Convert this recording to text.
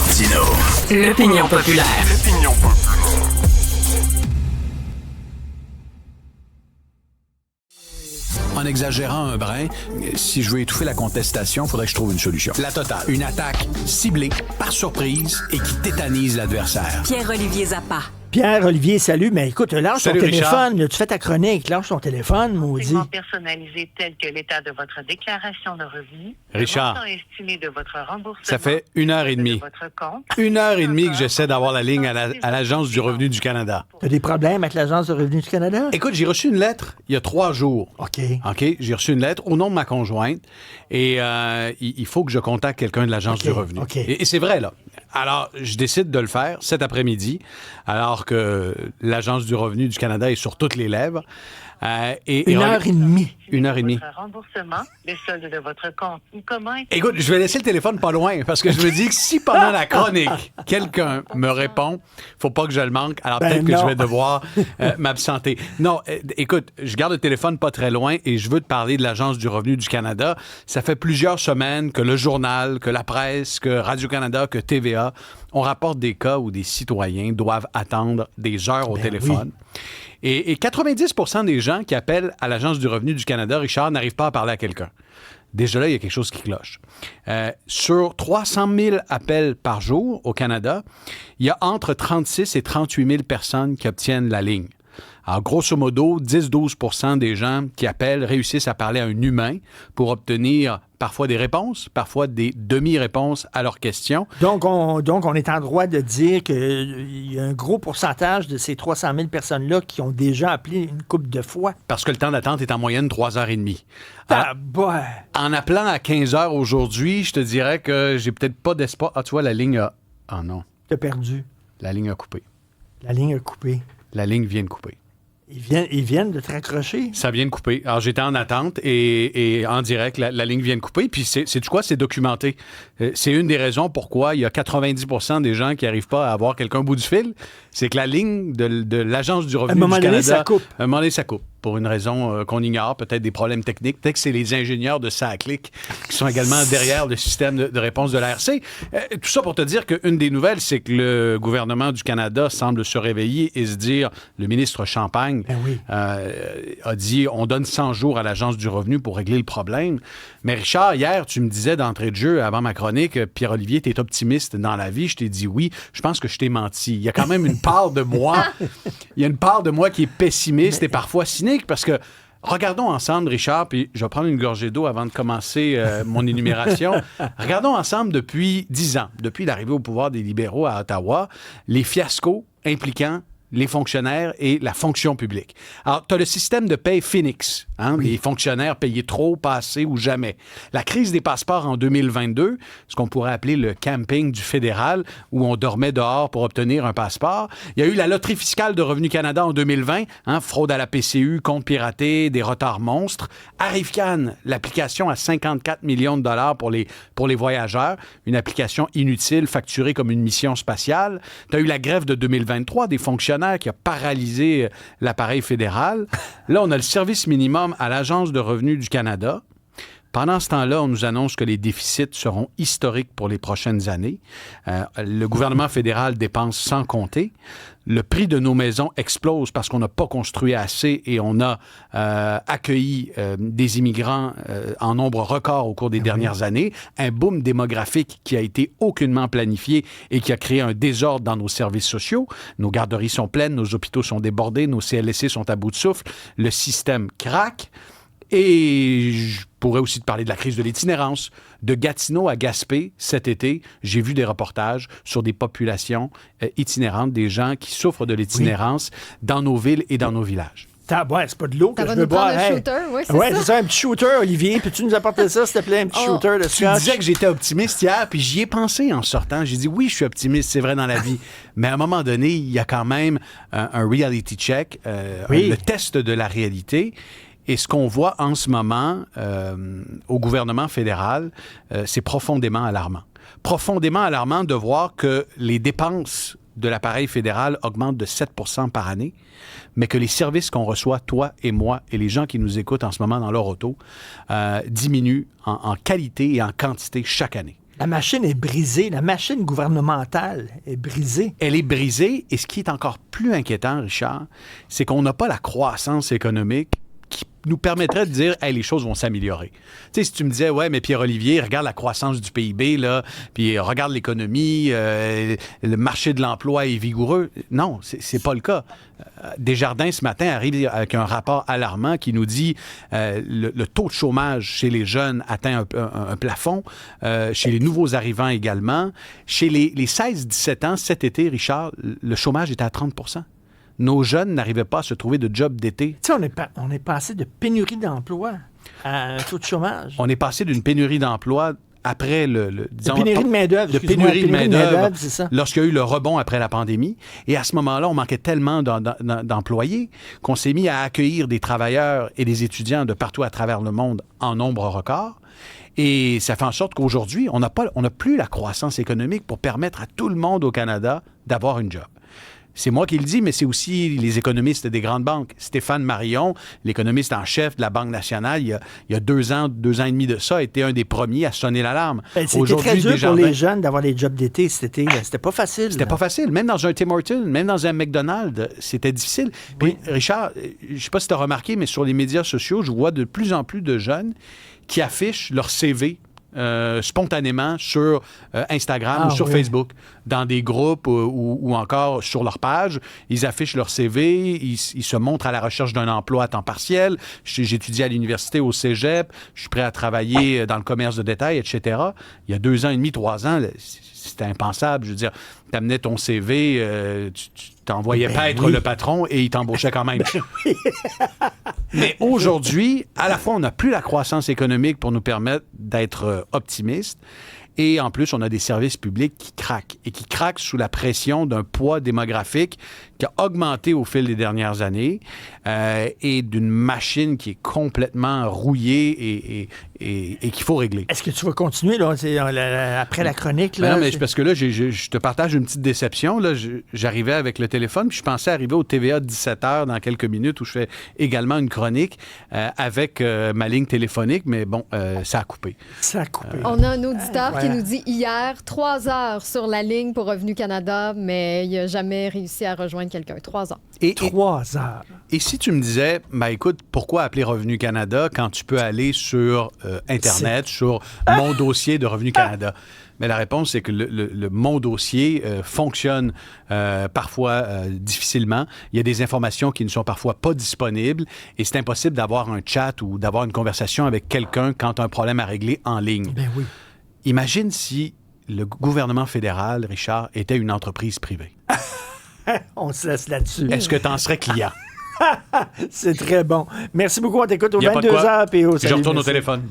Martino. L'opinion populaire. En exagérant un brin, si je veux étouffer la contestation, il faudrait que je trouve une solution. La totale. Une attaque ciblée, par surprise, et qui tétanise l'adversaire. Pierre-Olivier Zappa. Pierre-Olivier, salut. Mais écoute, lâche ton Salut, téléphone. Là, tu fais ta chronique. Lâche ton téléphone, maudit. Personnalisé tel que l'état de votre déclaration de revenus. Richard, le montant estimé de votre remboursement. ça fait 1h30. De votre compte. 1h30 que j'essaie d'avoir la ligne à l'Agence du revenu du Canada. T'as des problèmes avec l'Agence de revenus du Canada? Écoute, j'ai reçu une lettre il y a 3 jours. OK. J'ai reçu une lettre au nom de ma conjointe et il faut que je contacte quelqu'un de l'Agence du revenu. OK. Et c'est vrai, là. Alors, je décide de le faire cet après-midi, alors que l'Agence du revenu du Canada est sur toutes les lèvres. 1h30. 1h30. Votre remboursement, le solde de votre compte ou comment... Écoute, je vais laisser le téléphone pas loin parce que je me dis que si pendant la chronique, quelqu'un me répond, faut pas que je le manque, alors peut-être que je vais devoir m'absenter. Non, écoute, je garde le téléphone pas très loin et je veux te parler de l'Agence du revenu du Canada. Ça fait plusieurs semaines que le journal, que la presse, que Radio-Canada, que TVA, on rapporte des cas où des citoyens doivent attendre des heures au téléphone. Oui. Et 90% des gens qui appellent à l'Agence du revenu du Canada, Richard, n'arrivent pas à parler à quelqu'un. Déjà là, il y a quelque chose qui cloche. Sur 300 000 appels par jour au Canada, il y a entre 36 et 38 000 personnes qui obtiennent la ligne. Alors, grosso modo, 10-12% des gens qui appellent réussissent à parler à un humain pour obtenir parfois des réponses, parfois des demi-réponses à leurs questions. Donc, on est en droit de dire qu'il y a un gros pourcentage de ces 300 000 personnes-là qui ont déjà appelé une couple de fois. Parce que le temps d'attente est en moyenne 3h30. En appelant à 15h aujourd'hui, je te dirais que j'ai peut-être pas d'espoir. Ah, tu vois, la ligne a... Ah non. T'as perdu. La ligne a coupé. La ligne a coupé. La ligne vient de couper. Ils viennent de te raccrocher? Ça vient de couper. Alors, j'étais en attente et en direct, la ligne vient de couper. Puis, c'est quoi? C'est documenté. C'est une des raisons pourquoi il y a 90% des gens qui n'arrivent pas à avoir quelqu'un au bout du fil. C'est que la ligne de l'Agence du revenu du Canada... ça coupe. À un moment donné, ça coupe. Pour une raison qu'on ignore, peut-être des problèmes techniques. Peut-être que c'est les ingénieurs de SACLIC qui sont également derrière le système de réponse de l'ARC. Tout ça pour te dire qu'une des nouvelles, c'est que le gouvernement du Canada semble se réveiller et se dire, le ministre Champagne a dit, on donne 100 jours à l'Agence du revenu pour régler le problème. Mais Richard, hier, tu me disais d'entrée de jeu, avant ma chronique, Pierre-Olivier, tu es optimiste dans la vie. Je t'ai dit oui. Je pense que je t'ai menti. Il y a quand même une part de moi, qui est pessimiste et parfois cynique parce que regardons ensemble, Richard, puis je vais prendre une gorgée d'eau avant de commencer mon énumération. Regardons ensemble depuis 10 ans, depuis l'arrivée au pouvoir des libéraux à Ottawa, les fiascos impliquant les fonctionnaires et la fonction publique. Alors, tu as le système de paie Phoenix, les fonctionnaires payés trop, pas assez ou jamais. La crise des passeports en 2022, ce qu'on pourrait appeler le camping du fédéral, où on dormait dehors pour obtenir un passeport. Il y a eu la loterie fiscale de Revenu Canada en 2020, fraude à la PCU, compte piraté, des retards monstres. Arrivcan, l'application à 54 millions de dollars pour les voyageurs, une application inutile, facturée comme une mission spatiale. Tu as eu la grève de 2023 des fonctionnaires qui a paralysé l'appareil fédéral. Là, on a le service minimum à l'Agence de revenus du Canada. Pendant ce temps-là, on nous annonce que les déficits seront historiques pour les prochaines années. Le gouvernement fédéral dépense sans compter. Le prix de nos maisons explose parce qu'on n'a pas construit assez et on a accueilli des immigrants en nombre record au cours des dernières années. Un boom démographique qui a été aucunement planifié et qui a créé un désordre dans nos services sociaux. Nos garderies sont pleines, nos hôpitaux sont débordés, nos CLSC sont à bout de souffle. Le système craque. Et je pourrais aussi te parler de la crise de l'itinérance. De Gatineau à Gaspé, cet été, j'ai vu des reportages sur des populations itinérantes, des gens qui souffrent de l'itinérance dans nos villes et dans nos villages. C'est pas de l'eau que je veux boire. Un shooter, c'est ça, un petit shooter, Olivier. Peux-tu nous apporter ça, s'il te plaît, un petit shooter de scotch? Tu disais que j'étais optimiste hier, puis j'y ai pensé en sortant. J'ai dit, oui, je suis optimiste, c'est vrai dans la vie. Mais à un moment donné, il y a quand même un reality check, le test de la réalité. Et ce qu'on voit en ce moment au gouvernement fédéral, c'est profondément alarmant. Profondément alarmant de voir que les dépenses de l'appareil fédéral augmentent de 7 % par année, mais que les services qu'on reçoit, toi et moi, et les gens qui nous écoutent en ce moment dans leur auto, diminuent en qualité et en quantité chaque année. La machine est brisée. La machine gouvernementale est brisée. Elle est brisée. Et ce qui est encore plus inquiétant, Richard, c'est qu'on n'a pas la croissance économique qui nous permettrait de dire hey, les choses vont s'améliorer. Tu sais, si tu me disais, ouais, mais Pierre-Olivier, regarde la croissance du PIB, là, puis regarde l'économie, le marché de l'emploi est vigoureux. Non, c'est pas le cas. Desjardins, ce matin, arrive avec un rapport alarmant qui nous dit le taux de chômage chez les jeunes atteint un plafond, chez les nouveaux arrivants également. Chez les 16-17 ans, cet été, Richard, le chômage était à 30 %. Nos jeunes n'arrivaient pas à se trouver de job d'été. Tu sais, on est passé de pénurie d'emploi à un taux de chômage. On est passé d'une pénurie d'emploi après disons, pénurie de main-d'œuvre. De pénurie de main-d'œuvre, c'est ça. Lorsqu'il y a eu le rebond après la pandémie. Et à ce moment-là, on manquait tellement d'employés qu'on s'est mis à accueillir des travailleurs et des étudiants de partout à travers le monde en nombre record. Et ça fait en sorte qu'aujourd'hui, on n'a plus la croissance économique pour permettre à tout le monde au Canada d'avoir une job. C'est moi qui le dis, mais c'est aussi les économistes des grandes banques. Stéphane Marion, l'économiste en chef de la Banque nationale, il y a 2 ans et demi de ça, était un des premiers à sonner l'alarme. C'était très dur pour les jeunes d'avoir des jobs d'été cet été. C'était pas facile. C'était pas facile. Même dans un Tim Hortons, même dans un McDonald's, c'était difficile. Puis, Richard, je sais pas si tu as remarqué, mais sur les médias sociaux, je vois de plus en plus de jeunes qui affichent leur CV spontanément sur Instagram ou sur Facebook, dans des groupes ou encore sur leur page. Ils affichent leur CV, ils se montrent à la recherche d'un emploi à temps partiel. J'étudie à l'université au cégep, je suis prêt à travailler dans le commerce de détail, etc. Il y a 2 ans et demi, 3 ans, c'était impensable. Je veux dire, tu amenais ton CV, tu t'envoyais paître le patron et il t'embauchait quand même. Mais aujourd'hui, à la fois, on n'a plus la croissance économique pour nous permettre d'être optimistes. Et en plus, on a des services publics qui craquent et qui craquent sous la pression d'un poids démographique qui a augmenté au fil des dernières années et d'une machine qui est complètement rouillée et qu'il faut régler. Est-ce que tu vas continuer là, après la chronique? Là, non, mais parce que là, je te partage une petite déception. Là, j'arrivais avec le téléphone, puis je pensais arriver au TVA de 17h dans quelques minutes où je fais également une chronique avec ma ligne téléphonique, mais bon, ça a coupé. Ça a coupé. On a un auditeur qui nous dit hier 3 heures sur la ligne pour Revenu Canada, mais il n'a jamais réussi à rejoindre quelqu'un. 3 heures. 3 heures. Et si tu me disais, écoute, pourquoi appeler Revenu Canada quand tu peux aller sur Internet, sur Mon dossier de Revenu Canada? Mais la réponse, c'est que le Mon dossier fonctionne parfois difficilement. Il y a des informations qui ne sont parfois pas disponibles et c'est impossible d'avoir un chat ou d'avoir une conversation avec quelqu'un quand tu as un problème à régler en ligne. Ben oui. Imagine si le gouvernement fédéral, Richard, était une entreprise privée. On se laisse là-dessus. Est-ce que tu en serais client? C'est très bon. Merci beaucoup. On t'écoute aux 22h. Je retourne au téléphone.